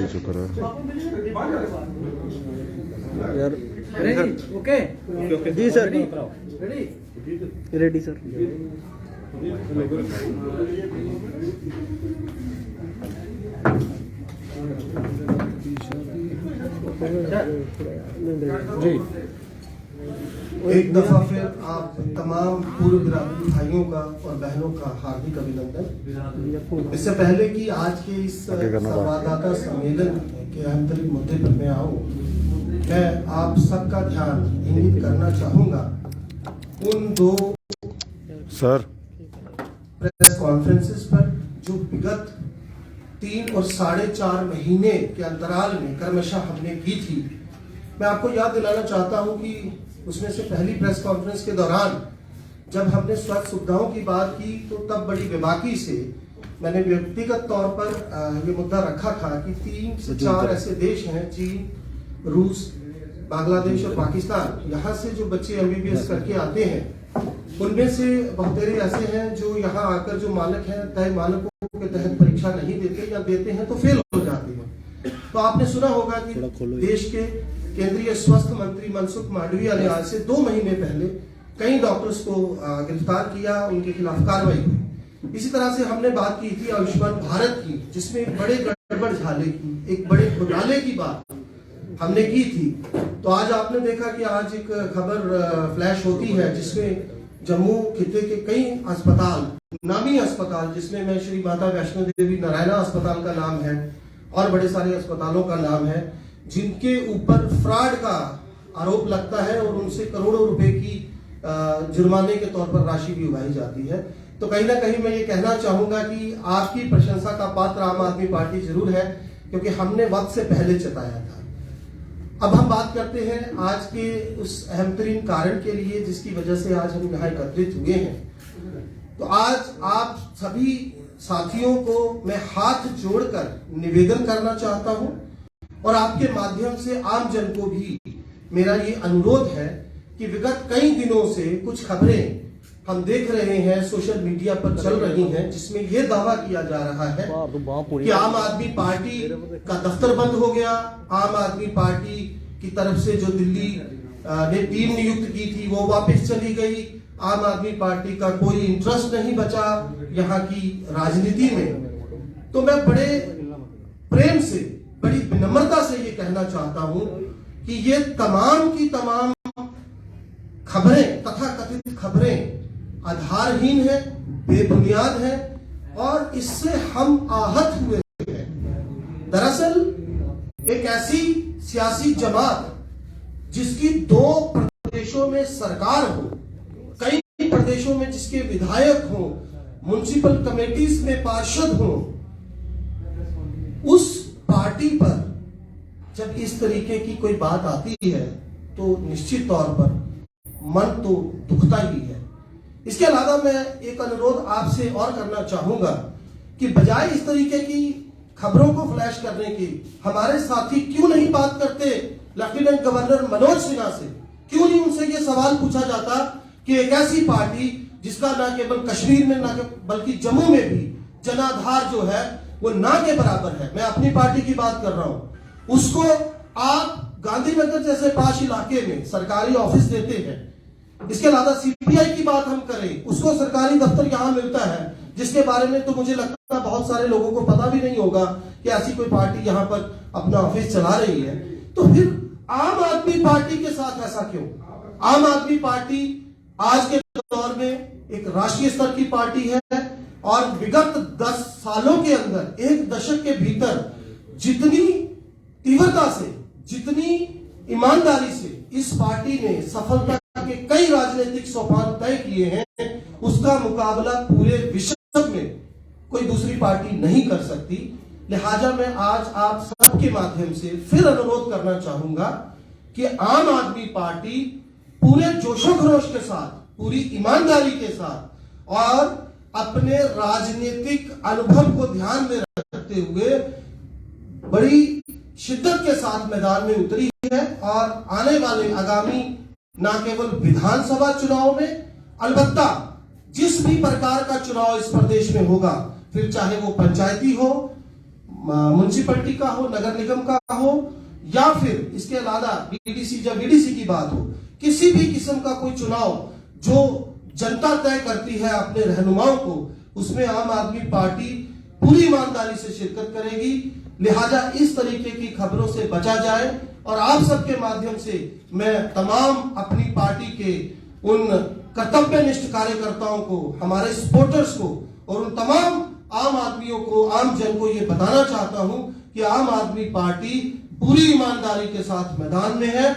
शुक्र है यार। ओके जी सर, रेडी सर। जी एक दफा फिर आप तमाम पूर्व बिरादरी भाइयों का और बहनों का हार्दिक अभिनंदन। इससे पहले कि आज के इस संवाददाता सम्मेलन के अहम तरीन मुद्दे पर मैं आऊं, मैं आप सबका ध्यान इंगित करना चाहूंगा उन दो सर प्रेस कॉन्फ्रेंसेस पर जो विगत 3 और 4.5 महीने के अंतराल में क्रमशः हमने की थी। मैं आपको याद दिलाना चाहता हूं कि उसमें से पहली प्रेस कॉन्फ्रेंस के दौरान जब हमने स्वास्थ्य सुविधाओं की बात की तो तब बड़ी बेबाकी से मैंने व्यक्तिगत तौर पर ये मुद्दा रखा था कि 3 से 4 ऐसे देश हैं, चीन, रूस, बांग्लादेश और पाकिस्तान, यहाँ से जो बच्चे MBBS करके आते हैं उनमें से बहुतेरे ऐसे हैं जो यहाँ आकर जो मानक हैं तय मानकों के तहत परीक्षा नहीं देते या देते हैं तो फेल हो जाते हैं। तो आपने सुना होगा कि देश के केंद्रीय स्वास्थ्य मंत्री मनसुख मांडविया ने आज से 2 महीने पहले कई डॉक्टर्स को गिरफ्तार किया, उनके खिलाफ कार्रवाई हुई। इसी तरह से हमने बात की थी आयुष्मान भारत की, जिसमें एक बड़े गड़बड़ झाले की, एक बड़े घोटाले की बात हमने की थी। तो आज आपने देखा कि आज एक खबर फ्लैश होती है जिसमें जम्मू खिते के कई अस्पताल, नामी अस्पताल, जिसमें मैं श्री माता वैष्णो देवी नारायणा अस्पताल का नाम है और बड़े सारे अस्पतालों का नाम है, जिनके ऊपर फ्रॉड का आरोप लगता है और उनसे करोड़ों रुपए की जुर्माने के तौर पर राशि भी उगाई जाती है। तो कहीं ना कहीं मैं ये कहना चाहूंगा कि आपकी प्रशंसा का पात्र आम आदमी पार्टी जरूर है, क्योंकि हमने वक्त से पहले चताया था। अब हम बात करते हैं आज के उस अहम तरीन कारण के लिए जिसकी वजह से आज हम यहाँ एकत्रित हुए हैं। तो आज आप सभी साथियों को मैं हाथ जोड़कर निवेदन करना चाहता हूं और आपके माध्यम से आम जन को भी मेरा ये अनुरोध है कि विगत कई दिनों से कुछ खबरें हम देख रहे हैं सोशल मीडिया पर चल रही हैं, जिसमें यह दावा किया जा रहा है कि आम आदमी पार्टी का दफ्तर बंद हो गया, आम आदमी पार्टी की तरफ से जो दिल्ली ने टीम नियुक्त की थी वो वापस चली गई, आम आदमी पार्टी का कोई इंटरेस्ट नहीं बचा यहाँ की राजनीति में। तो मैं बड़े प्रेम से, बड़ी विनम्रता से ये कहना चाहता हूं कि ये तमाम की तमाम खबरें, तथाकथित खबरें आधारहीन है, बेबुनियाद है और इससे हम आहत हुए हैं। दरअसल एक ऐसी सियासी जमात जिसकी 2 प्रदेशों में सरकार हो, कई प्रदेशों में जिसके विधायक हो, म्युनिसिपल कमेटीज में पार्षद हो, उस पार्टी पर जब इस तरीके की कोई बात आती है तो निश्चित तौर पर मन तो दुखता ही है। इसके अलावा मैं एक अनुरोध आपसे और करना चाहूंगा कि बजाय इस तरीके की खबरों को फ्लैश करने की, हमारे साथी क्यों नहीं बात करते लेफ्टिनेंट गवर्नर मनोज सिन्हा से, क्यों नहीं उनसे ये सवाल पूछा जाता कि एक ऐसी पार्टी जिसका न केवल कश्मीर में न बल्कि जम्मू में भी जनाधार जो है वो ना के बराबर है, मैं अपनी पार्टी की बात कर रहा हूं, उसको आप गांधीनगर जैसे पाश इलाके में सरकारी ऑफिस देते हैं। इसके अलावा CBI की बात हम करें, उसको सरकारी दफ्तर यहां मिलता है, जिसके बारे में तो मुझे लगता है बहुत सारे लोगों को पता भी नहीं होगा कि ऐसी कोई पार्टी यहां पर अपना ऑफिस चला रही है। तो फिर आम आदमी पार्टी के साथ ऐसा क्यों? आम आदमी पार्टी आज के दौर में एक राष्ट्रीय स्तर की पार्टी है और विगत 10 सालों के अंदर, 1 दशक के भीतर जितनी तीव्रता से, जितनी ईमानदारी से इस पार्टी ने सफलता के कई राजनीतिक सोपान तय किए हैं, उसका मुकाबला पूरे विश्व में कोई दूसरी पार्टी नहीं कर सकती। लिहाजा मैं आज आप सबके माध्यम से फिर अनुरोध करना चाहूंगा कि आम आदमी पार्टी पूरे जोशो खरोश के साथ, पूरी ईमानदारी के साथ और अपने राजनीतिक अनुभव को ध्यान में रखते हुए बड़ी शिद्दत के साथ मैदान में उतरी है और आने वाले आगामी न केवल विधानसभा चुनाव में, अलबत्ता जिस भी प्रकार का चुनाव इस प्रदेश में होगा, फिर चाहे वो पंचायती हो म्युनिसिपैलिटी का हो, नगर निगम का हो, या फिर इसके अलावा डीडीसी या वीडीसी की बात हो, किसी भी किस्म का कोई चुनाव जो जनता तय करती है अपने रहनुमाओं को, उसमें आम आदमी पार्टी पूरी ईमानदारी से शिरकत करेगी। लिहाजा इस तरीके की खबरों से बचा जाए। और आप सबके माध्यम से मैं तमाम अपनी पार्टी के उन कर्तव्यनिष्ठ कार्यकर्ताओं को, हमारे सपोर्टर्स को और उन तमाम आम आदमियों को, आम जन को ये बताना चाहता हूं कि आम आदमी पार्टी पूरी ईमानदारी के साथ मैदान में है।